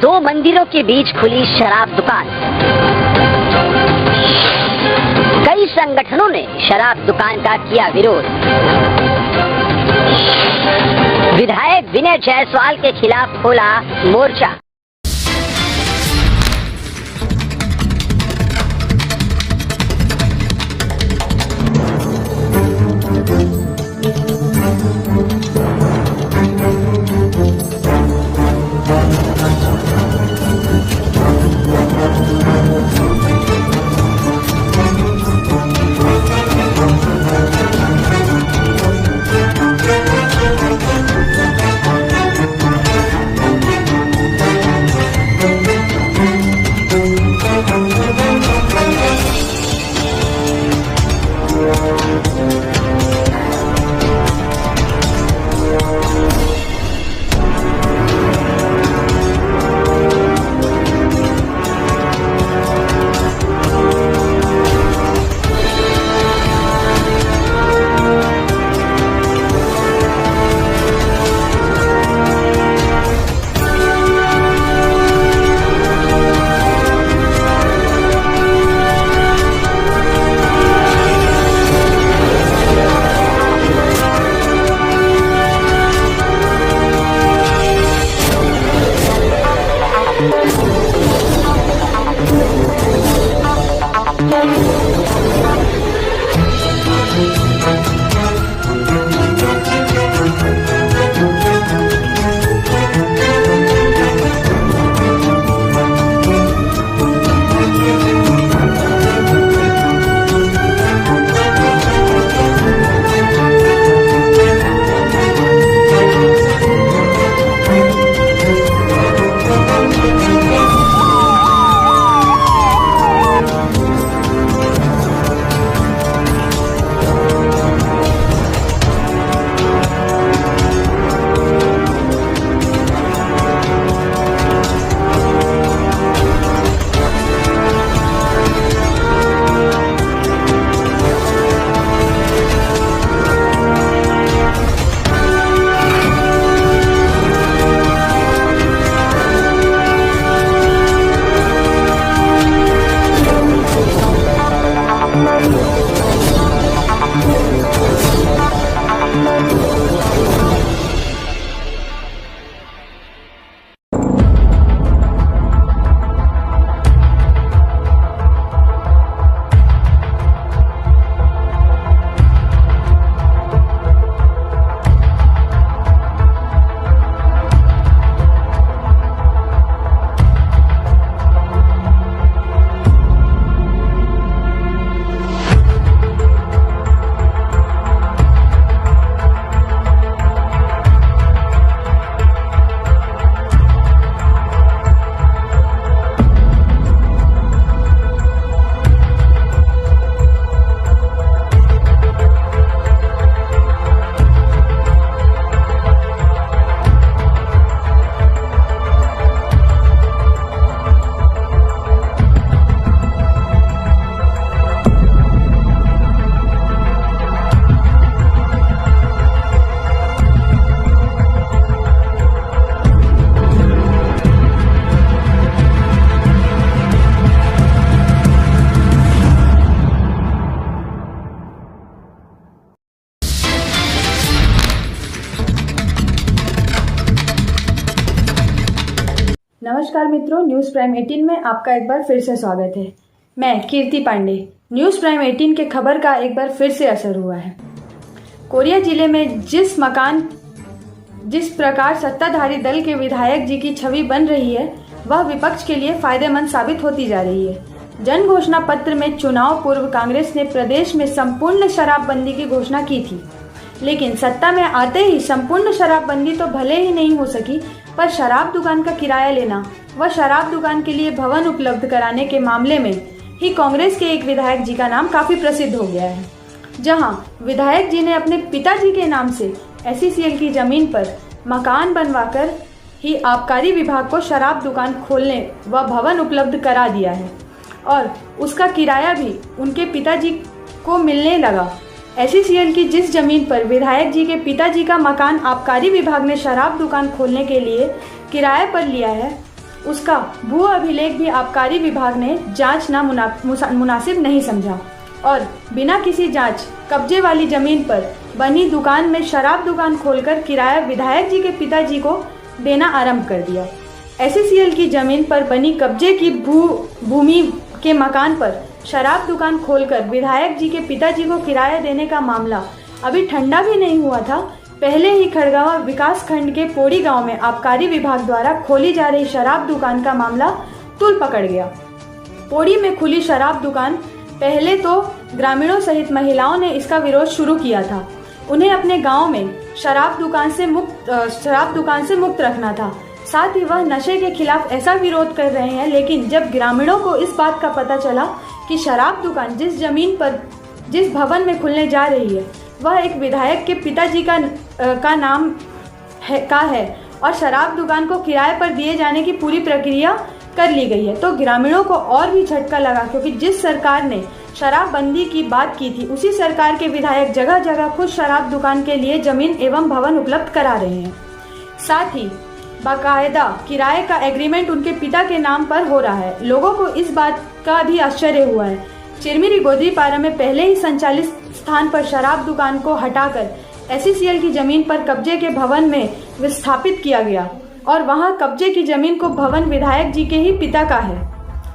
दो मंदिरों के बीच खुली शराब दुकान। कई संगठनों ने शराब दुकान का किया विरोध। विधायक विनय जायसवाल के खिलाफ खोला मोर्चा। नमस्कार मित्रों, न्यूज़ प्राइम 18 में आपका एक बार फिर से स्वागत है। मैं कीर्ति पांडे। न्यूज़ प्राइम 18 के खबर का एक बार फिर से असर हुआ है। कोरिया जिले में जिस प्रकार सत्ताधारी दल के विधायक जी की छवि बन रही है, वह विपक्ष के लिए फायदेमंद साबित होती जा रही है। जन घोषणा पत्र में चुनाव पूर्व कांग्रेस ने प्रदेश में संपूर्ण शराबबंदी की घोषणा की थी, लेकिन सत्ता में आते ही संपूर्ण शराबबंदी तो भले ही नहीं हो सकी, पर शराब दुकान का किराया लेना व शराब दुकान के लिए भवन उपलब्ध कराने के मामले में ही कांग्रेस के एक विधायक जी का नाम काफी प्रसिद्ध हो गया है। जहां विधायक जी ने अपने पिताजी के नाम से एसईसीएल की जमीन पर मकान बनवाकर ही आबकारी विभाग को शराब दुकान खोलने व भवन उपलब्ध करा दिया है और उसका किराया भी उनके पिताजी को मिलने लगा। एसईसीएल की जिस जमीन पर विधायक जी के पिताजी का मकान आबकारी विभाग ने शराब दुकान खोलने के लिए किराए पर लिया है, उसका भू अभिलेख भी आबकारी विभाग ने जांचना मुनासिब नहीं समझा और बिना किसी जांच कब्जे वाली जमीन पर बनी दुकान में शराब दुकान खोलकर किराया विधायक जी के पिताजी को देना आरंभ कर दिया। SCCL की जमीन पर बनी कब्जे की भूमि के मकान पर शराब दुकान खोलकर विधायक जी के पिताजी को किराया देने का मामला अभी ठंडा भी नहीं हुआ था, पहले ही खड़गावा विकास खंड के पोड़ी गांव में आबकारी विभाग द्वारा खोली जा रही शराब दुकान का मामला तूल पकड़ गया। पोड़ी में खुली शराब दुकान पहले तो ग्रामीणों सहित महिलाओं ने इसका विरोध शुरू किया था। उन्हें अपने गांव में शराब दुकान से मुक्त रखना था। साथ ही वह नशे के खिलाफ ऐसा विरोध कर रहे हैं। लेकिन जब ग्रामीणों को इस बात का पता चला कि शराब दुकान जिस जमीन पर जिस भवन में खुलने जा रही है वह एक विधायक के पिताजी का नाम है और शराब दुकान को किराए पर दिए जाने की पूरी प्रक्रिया कर ली गई है, तो ग्रामीणों को और भी झटका लगा, क्योंकि जिस सरकार ने शराबबंदी की बात की थी उसी सरकार के विधायक जगह जगह खुद शराब दुकान के लिए जमीन एवं भवन उपलब्ध करा रहे हैं। साथ ही बाकायदा किराए का एग्रीमेंट उनके पिता के नाम पर हो रहा है। लोगों को इस बात का भी आश्चर्य हुआ है। चिरमिरी गोदरीपारा में पहले ही संचालित स्थान पर शराब दुकान को हटाकर SCCL की जमीन पर कब्जे के भवन में विस्थापित किया गया और वहां कब्जे की जमीन को भवन विधायक जी के ही पिता का है।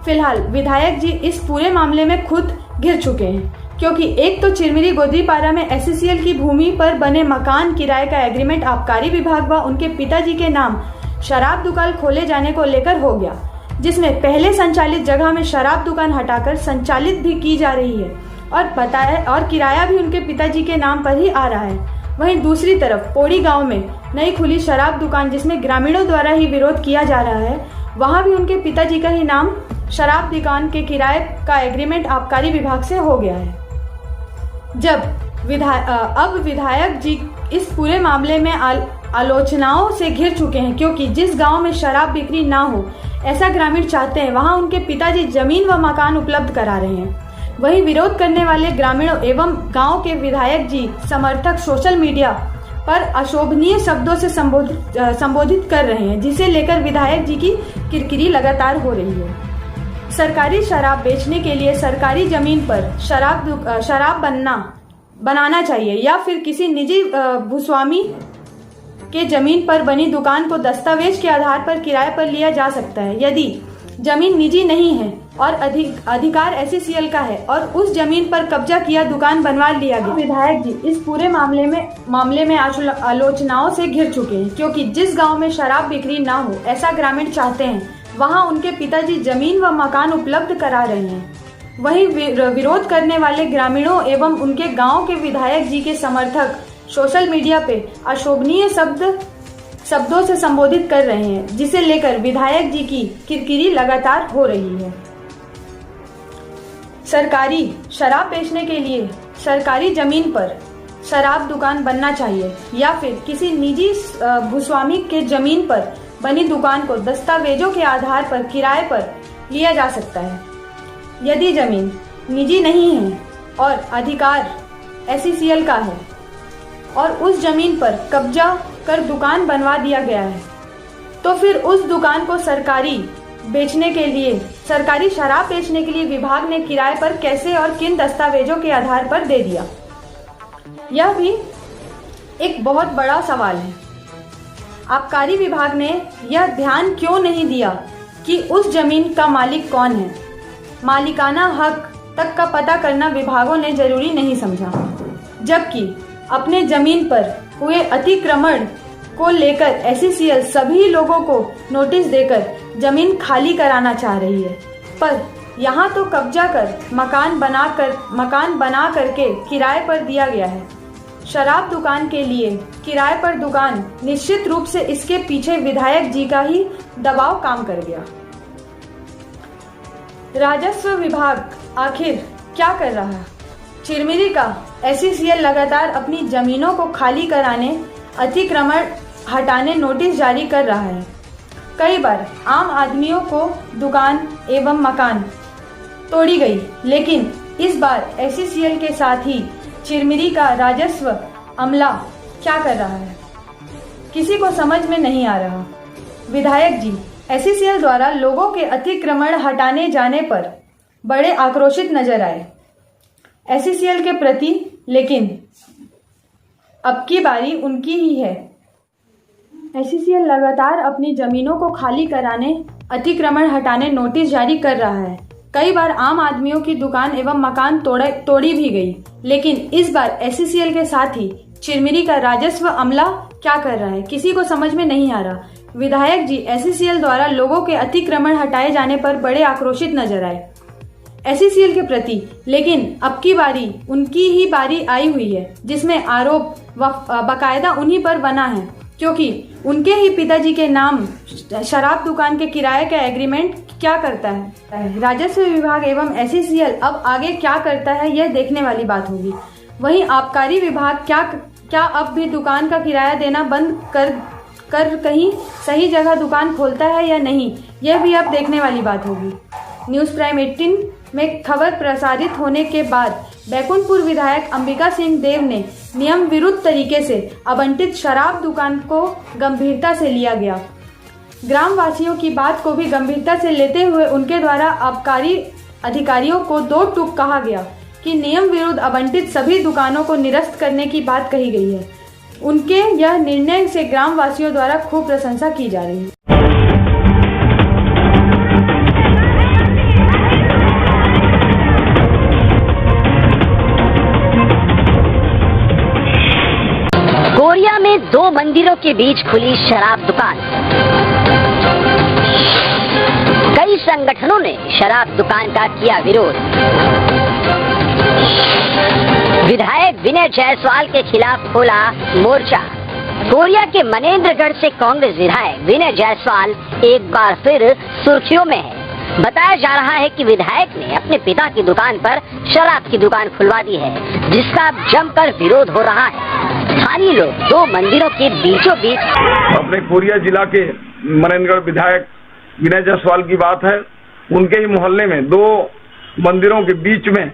फिलहाल विधायक जी इस पूरे मामले में खुद घिर चुके हैं, क्योंकि एक तो चिरमिरी गोदरीपारा में SCCL की भूमि पर बने मकान किराए का एग्रीमेंट आबकारी विभाग व उनके पिताजी के नाम शराब दुकान खोले जाने को लेकर हो गया, जिसमें पहले संचालित जगह में शराब दुकान हटाकर संचालित भी की जा रही है और किराया भी उनके पिताजी के नाम पर ही आ रहा है। वहीं दूसरी तरफ पोड़ी गांव में नई खुली शराब दुकान जिसमें ग्रामीणों द्वारा ही विरोध किया जा रहा है, वहां भी उनके पिताजी का ही नाम शराब दुकान के किराए का एग्रीमेंट आबकारी विभाग से हो गया है। अब विधायक जी इस पूरे मामले में आलोचनाओं से घिर चुके हैं, क्योंकि जिस गांव में शराब बिक्री ना हो ऐसा ग्रामीण चाहते हैं, वहां उनके पिताजी जमीन व मकान उपलब्ध करा रहे हैं। वहीं विरोध करने वाले ग्रामीणों एवं गांव के विधायक जी समर्थक सोशल मीडिया पर अशोभनीय शब्दों से संबोधित कर रहे हैं, जिसे लेकर विधायक जी की किरकिरी लगातार हो रही है। सरकारी शराब बेचने के लिए सरकारी जमीन पर शराब बनाना चाहिए या फिर किसी निजी भूस्वामी के जमीन पर बनी दुकान को दस्तावेज के आधार पर किराए पर लिया जा सकता है। यदि जमीन निजी नहीं है और अधिकार SCCL का है और उस जमीन पर कब्जा किया दुकान बनवा लिया गया। विधायक जी इस पूरे मामले में आलोचनाओं से घिर चुके हैं, क्योंकि जिस गांव में शराब बिक्री ना हो ऐसा ग्रामीण चाहते हैं, वहां उनके पिताजी जमीन व मकान उपलब्ध करा रहे हैं। वहीं विरोध करने वाले ग्रामीणों एवं उनके गांव के विधायक जी के समर्थक सोशल मीडिया पे अशोभनीय शब्दों से संबोधित कर रहे हैं, जिसे लेकर विधायक जी की किरकिरी लगातार हो रही है। सरकारी शराब बेचने के लिए सरकारी जमीन पर शराब दुकान बनना चाहिए या फिर किसी निजी भूस्वामी के जमीन पर बनी दुकान को दस्तावेजों के आधार पर किराए पर लिया जा सकता है। यदि जमीन निजी नहीं है और अधिकार SCCL का है और उस जमीन पर कब्जा कर दुकान बनवा दिया गया है, तो फिर उस दुकान को सरकारी शराब बेचने के लिए विभाग ने किराए पर कैसे और किन दस्तावेजों के आधार पर दे दिया? यह भी एक बहुत बड़ा सवाल है। आबकारी विभाग ने यह ध्यान क्यों नहीं दिया कि उस जमीन का मालिक कौन है? मालिकाना हक तक का पता करना विभागों ने जरूरी नहीं समझा, जबकि अपने जमीन पर हुए अतिक्रमण को लेकर SCCL सभी लोगों को नोटिस देकर जमीन खाली कराना चाह रही है, पर यहाँ तो कब्जा कर मकान बना करके किराए पर दिया गया है। शराब दुकान के लिए किराए पर दुकान, निश्चित रूप से इसके पीछे विधायक जी का ही दबाव काम कर गया। राजस्व विभाग आखिर क्या कर रहा है? चिरमिरी का SCCL लगातार अपनी जमीनों को खाली कराने, अतिक्रमण हटाने नोटिस जारी कर रहा है। कई बार आम आदमियों को दुकान एवं मकान तोड़ी गई, लेकिन इस बार SCCL के साथ ही चिरमिरी का राजस्व अमला क्या कर रहा है, किसी को समझ में नहीं आ रहा। विधायक जी एसईसीएल द्वारा लोगों के अतिक्रमण हटाने जाने पर बड़े आक्रोशित नजर आए एसईसीएल के प्रति, लेकिन अब की बारी उनकी ही है। एसईसीएल लगातार अपनी जमीनों को खाली कराने, अतिक्रमण हटाने नोटिस जारी कर रहा है। कई बार आम आदमियों की दुकान एवं मकान तोड़ी भी गई, लेकिन इस बार एसईसीएल के साथ ही चिरमिरी का राजस्व अमला क्या कर रहा है, किसी को समझ में नहीं आ रहा। विधायक जी एसईसीएल द्वारा लोगों के अतिक्रमण हटाए जाने पर बड़े आक्रोशित नजर आए एसईसीएल के प्रति, लेकिन अब की बारी उनकी ही बारी आई हुई है, जिसमें आरोप बाकायदा उन्हीं पर बना है, क्योंकि उनके ही पिताजी के नाम शराब दुकान के किराए का एग्रीमेंट क्या करता है। राजस्व विभाग एवं एसईसीएल अब आगे क्या करता है, यह देखने वाली बात होगी। वहीं आबकारी विभाग क्या अब भी दुकान का किराया देना बंद कर कहीं सही जगह दुकान खोलता है या नहीं, यह भी अब देखने वाली बात होगी। न्यूज़ प्राइम 18 में खबर प्रसारित होने के बाद बैकुंठपुर विधायक अंबिका सिंह देव ने नियम विरुद्ध तरीके से आवंटित शराब दुकान को गंभीरता से लिया गया। ग्रामवासियों की बात को भी गंभीरता से लेते हुए उनके द्वारा आबकारी अधिकारियों को दो टूक कहा गया कि नियम विरुद्ध आवंटित सभी दुकानों को निरस्त करने की बात कही गई है। उनके यह निर्णय से ग्रामवासियों द्वारा खूब प्रशंसा की जा रही है। कोरिया में 2 मंदिरों के बीच खुली शराब दुकान। कई संगठनों ने शराब दुकान का किया विरोध। विधायक विनय जायसवाल के खिलाफ खोला मोर्चा। कोरिया के मनेंद्रगढ़ से कांग्रेस विधायक विनय जायसवाल एक बार फिर सुर्खियों में है। बताया जा रहा है कि विधायक ने अपने पिता की दुकान पर शराब की दुकान खुलवा दी है, जिसका जमकर विरोध हो रहा है। स्थानीय लोग 2 मंदिरों के बीचों बीच अपने कोरिया जिला के मनेंद्रगढ़ विधायक विनय जायसवाल की बात है। उनके ही मोहल्ले में 2 मंदिरों के बीच में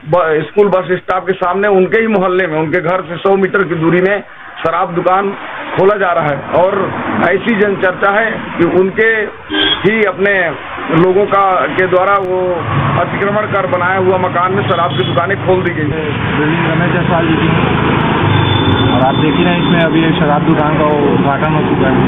स्कूल बस स्टॉप के सामने, उनके ही मोहल्ले में, उनके घर से 100 मीटर की दूरी में शराब दुकान खोला जा रहा है। और ऐसी जनचर्चा है कि उनके ही अपने लोगों के द्वारा वो अतिक्रमण कर बनाया हुआ मकान में शराब की दुकानें खोल दी गई। रमेश जायसवाल जी और आप देखिए ना, इसमें अभी शराब दुकान का उद्घाटन हो चुका है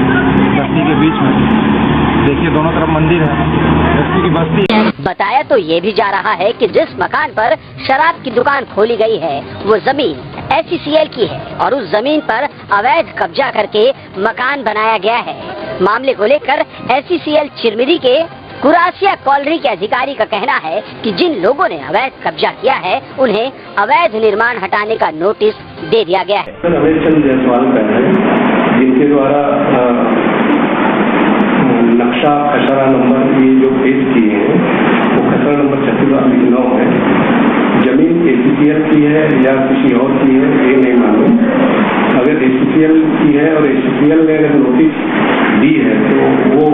बस्ती के बीच में। देखिए दोनों तरफ मंदिर है, बस्ती की बस्ती है। बताया तो ये भी जा रहा है कि जिस मकान पर शराब की दुकान खोली गई है वो जमीन एसईसीएल की है और उस जमीन पर अवैध कब्जा करके मकान बनाया गया है। मामले को लेकर एसईसीएल चिरमिरी के कुरासिया कॉलोनी के अधिकारी का कहना है कि जिन लोगों ने अवैध कब्जा किया है उन्हें अवैध निर्माण हटाने का नोटिस दे दिया गया है। रमेश जायसवाल का है, जिनके द्वारा नक्शा खसरा नंबर की जो पेश किए हैं वो खसरा नंबर 36/9 है। जमीन एसईसीएल की है या किसी और की है ये नहीं मालूम। अगर एसईसीएल की है और एसईसीएल ने अगर नोटिस दी है तो वो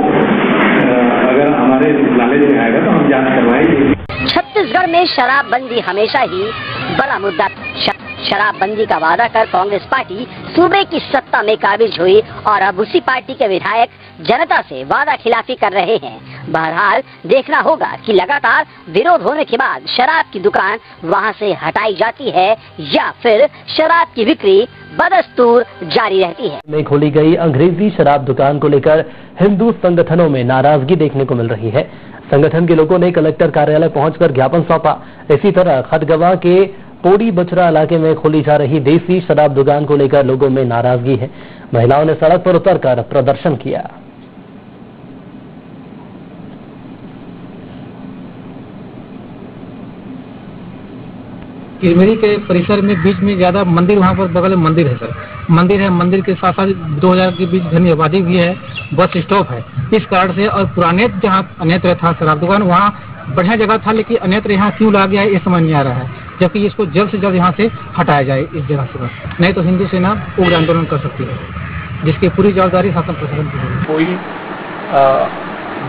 अगर हमारे नॉलेज में आएगा तो हम जांच करवाएंगे। छत्तीसगढ़ में शराबबंदी हमेशा ही बड़ा मुद्दा। शराबबंदी का वादा कर कांग्रेस पार्टी सूबे की सत्ता में काबिज हुई और अब उसी पार्टी के विधायक जनता से वादा खिलाफी कर रहे हैं। बहरहाल देखना होगा कि लगातार विरोध होने के बाद शराब की दुकान वहां से हटाई जाती है या फिर शराब की बिक्री बदस्तूर जारी रहती है। में खोली गई अंग्रेजी शराब दुकान को लेकर हिंदू संगठनों में नाराजगी देखने को मिल रही है। संगठन के लोगों ने कलेक्टर कार्यालय पहुंचकर ज्ञापन सौंपा। इसी तरह खटगवा के पोड़ी बछरा इलाके में खोली जा रही देसी शराब दुकान को लेकर लोगों में नाराजगी है। महिलाओं ने सड़क पर उतरकर प्रदर्शन किया। चिरमिरी के परिसर में बीच में ज्यादा मंदिर, वहाँ पर बगल में मंदिर है सर, मंदिर है। मंदिर के साथ साथ 2000 के बीच घनी आबादी भी है, बस स्टॉप है। इस कारण से और पुराने जहाँ अन्यत्र था शराब दुकान, वहाँ बढ़िया जगह था, लेकिन अन्यत्र यहाँ क्यों ला गया है ये समझ नहीं आ रहा है। जबकि इसको जल्द से जल्द यहाँ से हटाया जाए इस जगह से, नहीं तो हिंदू सेना उग्र आंदोलन कर सकती है, जिसकी पूरी जवाबदारी शासन प्रशासन की है। कोई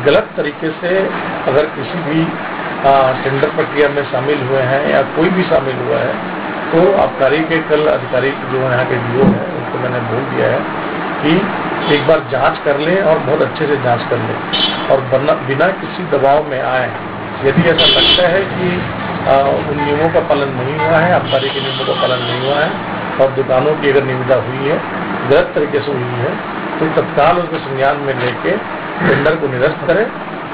गलत तरीके से अगर किसी भी टेंडर प्रक्रिया में शामिल हुए हैं या कोई भी शामिल हुआ है तो आबकारी के कल अधिकारी जो यहाँ के डीओ है उनको मैंने बोल दिया है कि एक बार जांच कर लें और बहुत अच्छे से जांच कर लें और बिना किसी दबाव में आए। यदि ऐसा लगता है कि उन नियमों का पालन नहीं हुआ है, आबकारी के नियमों का पालन नहीं हुआ है और दुकानों की अगर निविदा हुई है, गलत तरीके से हुई है, तो तत्काल उसको संज्ञान में लेके टेंडर को निरस्त करें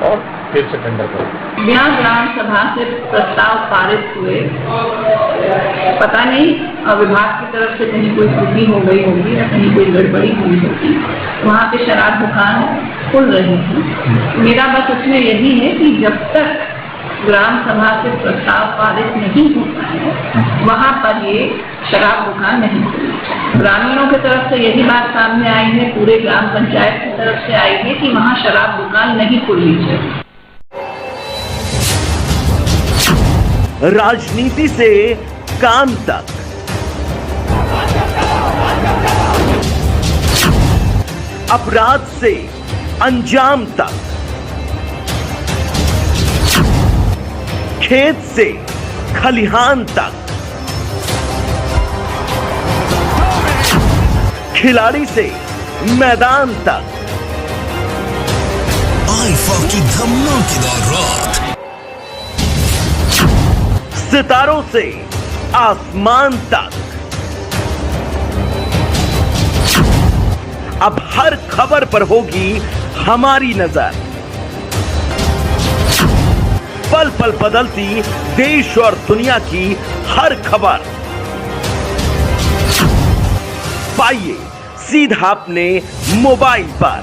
और फिर से टेंडर करें। बिना ग्राम सभा से प्रस्ताव पारित हुए, पता नहीं विभाग की तरफ से कहीं कोई त्रुटि हो गई होगी या कहीं कोई गड़बड़ी हुई होगी, वहाँ पे शराब दुकान खुल रही थी। मेरा बस उसमें यही है कि जब तक ग्राम सभा से प्रस्ताव पारित नहीं होता है, वहाँ पर ये शराब दुकान नहीं खुली। ग्रामीणों की तरफ से यही बात सामने आई है, पूरे ग्राम पंचायत की तरफ से आई है कि वहाँ शराब दुकान नहीं खुलनी चाहिए। राजनीति से काम तक, अपराध से अंजाम तक, खेत से खलिहान तक, खिलाड़ी से मैदान तक, आईफा की धमाकेदार रात, सितारों से आसमान तक, अब हर खबर पर होगी हमारी नजर। पल पल बदलती देश और दुनिया की हर खबर पाइए सीधा अपने मोबाइल पर।